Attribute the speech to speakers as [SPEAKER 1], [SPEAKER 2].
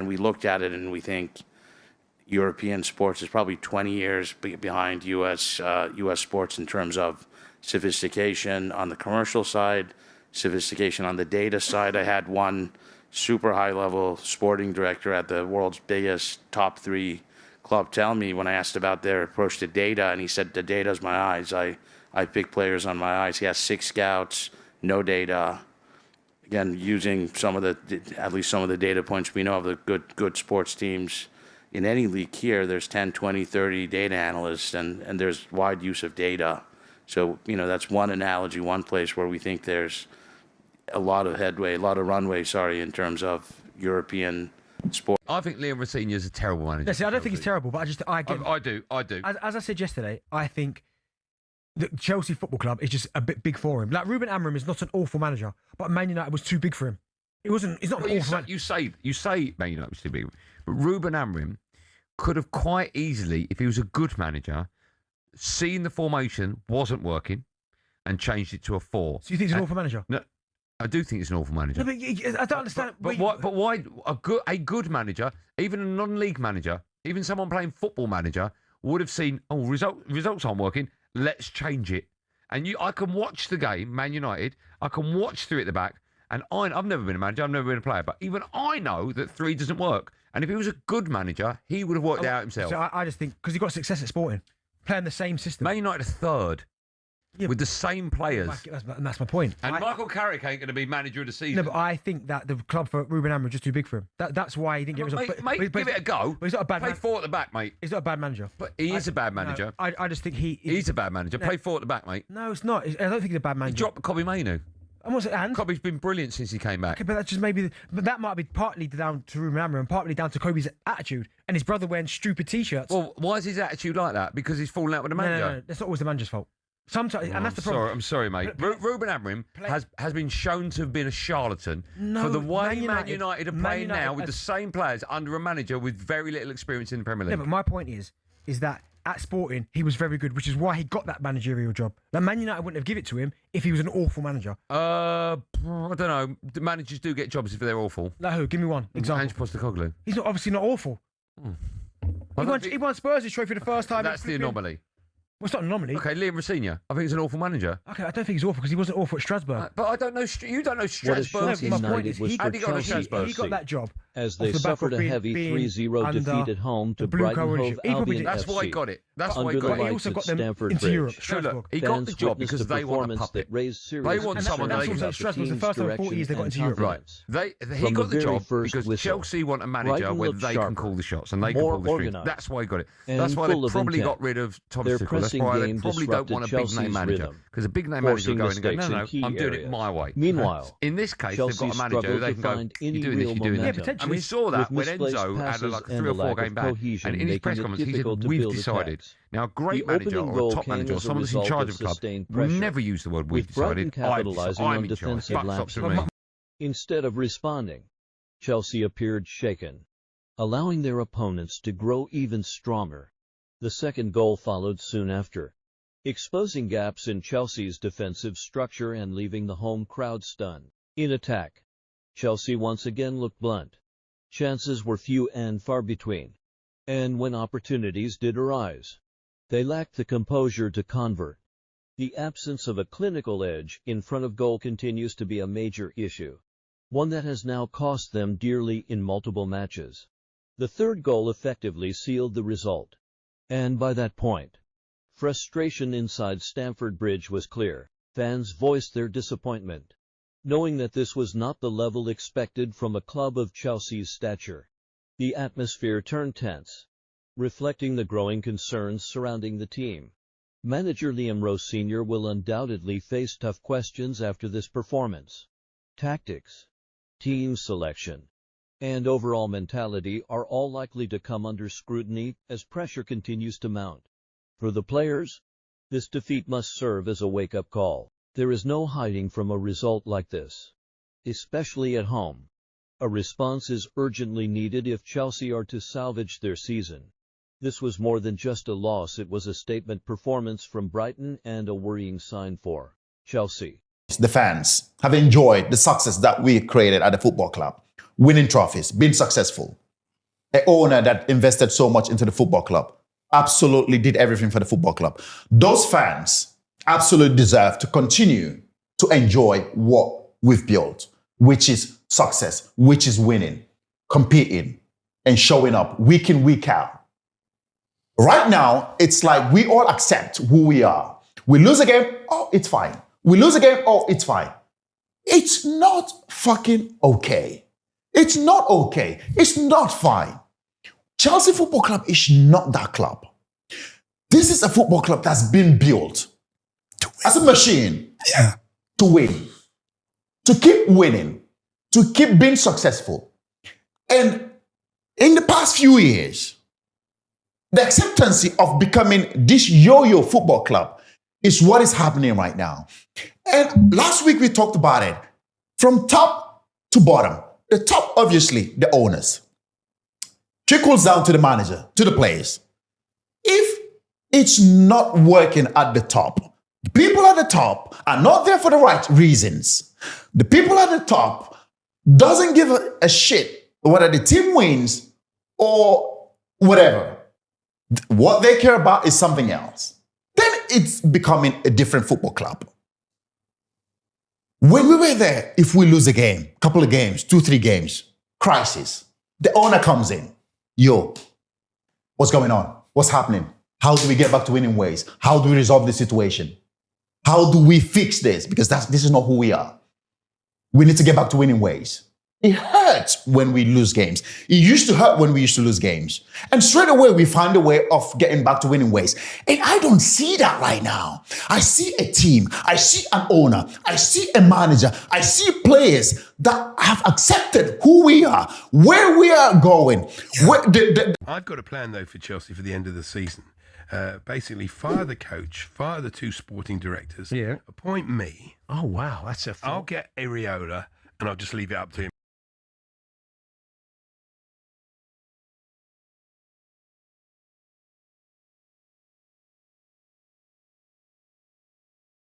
[SPEAKER 1] we looked at it and we think European sports is probably 20 years behind U.S. sports in terms of sophistication on the commercial side, sophistication on the data side. I had one super high-level sporting director at the world's biggest top 3 club tell me when I asked about their approach to data, and he said, the data's my eyes. I pick players on my eyes. He has 6 scouts, no data. Again, using at least some of the data points we know of the good sports teams in any league here, there's 10, 20, 30 data analysts, and there's wide use of data. So, that's one analogy, one place where we think there's a lot of runway, in terms of European sport.
[SPEAKER 2] I think Liam Rosenior is a terrible manager.
[SPEAKER 3] Listen, I don't think he's terrible, but I
[SPEAKER 2] do.
[SPEAKER 3] As I said yesterday, I think the Chelsea Football Club is just a bit big for him. Like, Ruben Amorim is not an awful manager, but Man United was too big for him. He's not an awful manager.
[SPEAKER 2] You say Man United was too big, but Ruben Amorim could have quite easily, if he was a good manager, seen the formation wasn't working and changed it to a 4.
[SPEAKER 3] So you think he's an awful manager?
[SPEAKER 2] No, I do think he's an awful manager.
[SPEAKER 3] No, but I don't understand.
[SPEAKER 2] But why a good manager, even a non-league manager, even someone playing Football Manager, would have seen, results aren't working, let's change it. And I can watch the game, Man United, I can watch through at the back, and I've never been a manager, I've never been a player, but even I know that 3 doesn't work. And if he was a good manager, he would have worked it out himself.
[SPEAKER 3] So I just think, because he got success at Sporting, playing the same system.
[SPEAKER 2] Man United are 3rd. Yeah, with the same players.
[SPEAKER 3] And that's my point.
[SPEAKER 2] And Michael Carrick ain't going to be manager of the season.
[SPEAKER 3] No, but I think that the club for Ruben Amorim is just too big for him. That's why he didn't get results.
[SPEAKER 2] Mate, give it a go.
[SPEAKER 3] But he's not a bad
[SPEAKER 2] Play 4 at the back, mate.
[SPEAKER 3] He's not a bad manager.
[SPEAKER 2] But he is a bad manager.
[SPEAKER 3] No, I just think
[SPEAKER 2] he's a bad manager. Play 4 at the back, mate.
[SPEAKER 3] No, it's not. I don't think he's a bad manager.
[SPEAKER 2] He dropped Kobe Mainu.
[SPEAKER 3] And
[SPEAKER 2] Kobe's been brilliant since he came back.
[SPEAKER 3] Okay, but that's just maybe. But that might be partly down to Ruben Amorim and partly down to Kobe's attitude and his brother wearing stupid T-shirts.
[SPEAKER 2] Well, why is his attitude like that? Because he's falling out with the manager.
[SPEAKER 3] No, that's not always the manager's fault. Sometimes, and that's the problem.
[SPEAKER 2] I'm sorry, mate. Ruben Amorim has been shown to have been a charlatan for the way Man United are playing now with the same players under a manager with very little experience in the Premier League.
[SPEAKER 3] Yeah, but my point is that at Sporting he was very good, which is why he got that managerial job. Like, Man United wouldn't have given it to him if he was an awful manager.
[SPEAKER 2] I don't know. The managers do get jobs if they're awful.
[SPEAKER 3] Like who? Give me one example.
[SPEAKER 2] Ange Postecoglou.
[SPEAKER 3] He's obviously not awful. He won Spurs' trophy the first time.
[SPEAKER 2] That's the anomaly.
[SPEAKER 3] Well, it's not an anomaly.
[SPEAKER 2] Okay, Liam Rosenior. I think he's an awful manager.
[SPEAKER 3] Okay, I don't think he's awful because he wasn't awful at Strasbourg.
[SPEAKER 2] But I don't know. You don't know Strasbourg.
[SPEAKER 4] What Chelsea United was for Chelsea
[SPEAKER 3] he got that job
[SPEAKER 4] as they suffered a heavy 3-0 defeat at home to Brighton Hove Albion FC.
[SPEAKER 2] That's why he got it. That's
[SPEAKER 4] why
[SPEAKER 2] he got it.
[SPEAKER 3] He also got them
[SPEAKER 4] Stamford
[SPEAKER 3] into
[SPEAKER 4] Bridge.
[SPEAKER 3] Europe.
[SPEAKER 2] Sure, look, he got the job because they want a puppet. They want someone they can.
[SPEAKER 3] Strasbourg was the first time in 40 years they got into Europe.
[SPEAKER 2] Right. He got the job because Chelsea want a manager where they can call the shots and they can pull the strings. That's why he got it. That's why they probably got rid of Thomas Tuchel. That's why they probably don't want a big name manager, because a big name manager will go in and go, no, I'm doing it my way.
[SPEAKER 4] Meanwhile,
[SPEAKER 2] in this case, they've got a manager who they can go, you're doing this, you're doing that. And we saw that when Enzo had like a 3 or 4 game back, and in his press comments he said, we've decided. Now, a great manager or a top manager or someone that's in charge of a club will never use the word we've decided. I'm in charge. Buck stops with me.
[SPEAKER 4] Instead of responding, Chelsea appeared shaken, allowing their opponents to grow even stronger. The second goal followed soon after, exposing gaps in Chelsea's defensive structure and leaving the home crowd stunned. In attack, Chelsea once again looked blunt. Chances were few and far between, and when opportunities did arise, they lacked the composure to convert. The absence of a clinical edge in front of goal continues to be a major issue, one that has now cost them dearly in multiple matches. The third goal effectively sealed the result, and by that point, frustration inside Stamford Bridge was clear. Fans voiced their disappointment, knowing that this was not the level expected from a club of Chelsea's stature. The atmosphere turned tense, reflecting the growing concerns surrounding the team. Manager Liam Rosenior will undoubtedly face tough questions after this performance. Tactics, team selection, and overall mentality are all likely to come under scrutiny as pressure continues to mount. For the players, this defeat must serve as a wake-up call. There is no hiding from a result like this, especially at home. A response is urgently needed if Chelsea are to salvage their season. This was more than just a loss, it was a statement performance from Brighton and a worrying sign for Chelsea.
[SPEAKER 5] The fans have enjoyed the success that we created at the football club, winning trophies, being successful. an owner that invested so much into the football club, absolutely did everything for the football club. Those fans absolutely deserve to continue to enjoy what we've built, which is success, which is winning, competing, and showing up week in, week out. Right now, it's like we all accept who we are. We lose a game, oh, it's fine. We lose a game, oh, it's fine. It's not fucking okay. It's not okay. It's not fine. Chelsea Football Club is not that club. This is a football club that's been built as a machine to win, to keep winning, to keep being successful. And in the past few years, the acceptance of becoming this yo-yo football club is what is happening right now. And last week we talked about it. From top to bottom. The top, obviously, the owners. Trickles down to the manager, to the players. If it's not working at the top, the people at the top are not there for the right reasons. The people at the top doesn't give a shit whether the team wins or whatever. What they care about is something else. Then it's becoming a different football club. When we were there, if we lose a game, couple of games, 2-3 games, crisis, the owner comes in. Yo, what's going on? What's happening? How do we get back to winning ways? How do we resolve this situation? How do we fix this? Because this is not who we are. We need to get back to winning ways. It hurts when we lose games. It used to hurt when we used to lose games. And straight away, we find a way of getting back to winning ways. And I don't see that right now. I see a team. I see an owner. I see a manager. I see players that have accepted who we are, where we are going.
[SPEAKER 6] I've got a plan, though, for Chelsea for the end of the season. Basically, fire the coach, fire the 2 sporting directors, appoint me.
[SPEAKER 3] Oh, wow. That's a
[SPEAKER 6] I'll get Areola, and I'll just leave it up to him.